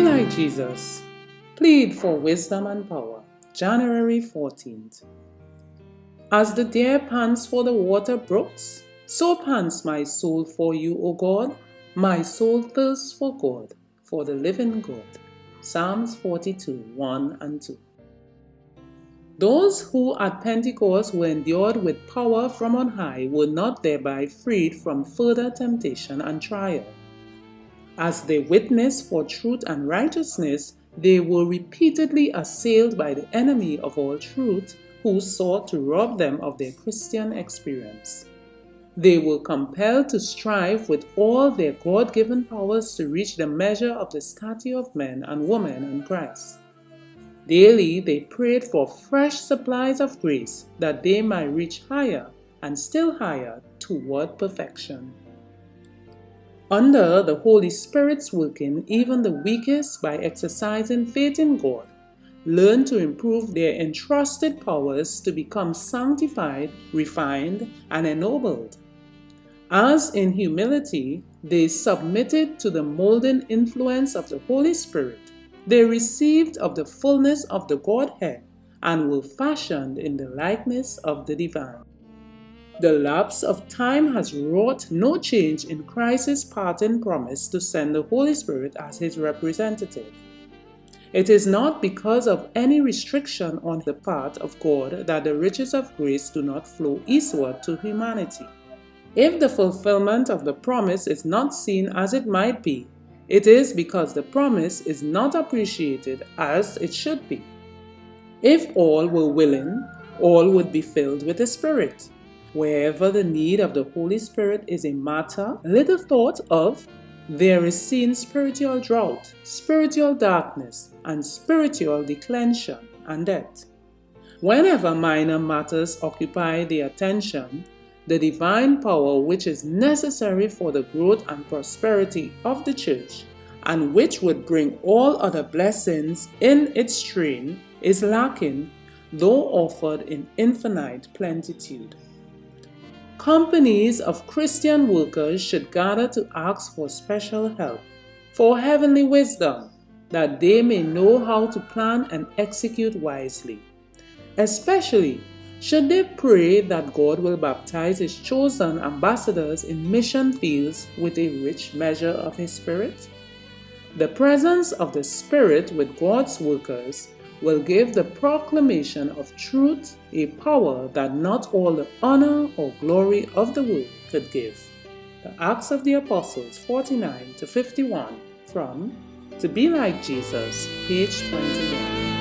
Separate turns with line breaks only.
Be like Jesus. Plead for wisdom and power. January 14th. As the deer pants for the water brooks, so pants my soul for you, O God. My soul thirsts for God, for the living God. Psalms 42, 1 and 2. Those who at Pentecost were endued with power from on high were not thereby freed from further temptation and trial. As they witnessed for truth and righteousness, they were repeatedly assailed by the enemy of all truth, who sought to rob them of their Christian experience. They were compelled to strive with all their God-given powers to reach the measure of the stature of men and women in Christ. Daily they prayed for fresh supplies of grace that they might reach higher and still higher toward perfection. Under the Holy Spirit's working, even the weakest, by exercising faith in God, learn to improve their entrusted powers to become sanctified, refined, and ennobled. As in humility they submitted to the molding influence of the Holy Spirit, they received of the fullness of the Godhead and were fashioned in the likeness of the divine. The lapse of time has wrought no change in Christ's parting promise to send the Holy Spirit as his representative. It is not because of any restriction on the part of God that the riches of grace do not flow eastward to humanity. If the fulfillment of the promise is not seen as it might be, it is because the promise is not appreciated as it should be. If all were willing, all would be filled with the Spirit. Wherever the need of the Holy Spirit is a matter little thought of, there is seen spiritual drought, spiritual darkness, and spiritual declension and death. Whenever minor matters occupy the attention, the divine power which is necessary for the growth and prosperity of the church, and which would bring all other blessings in its train, is lacking, though offered in infinite plenitude. Companies of Christian workers should gather to ask for special help, for heavenly wisdom, that they may know how to plan and execute wisely. Especially should they pray that God will baptize his chosen ambassadors in mission fields with a rich measure of his Spirit. The presence of the Spirit with God's workers will give the proclamation of truth a power that not all the honor or glory of the world could give. The Acts of the Apostles 49-51 from To Be Like Jesus, page 21.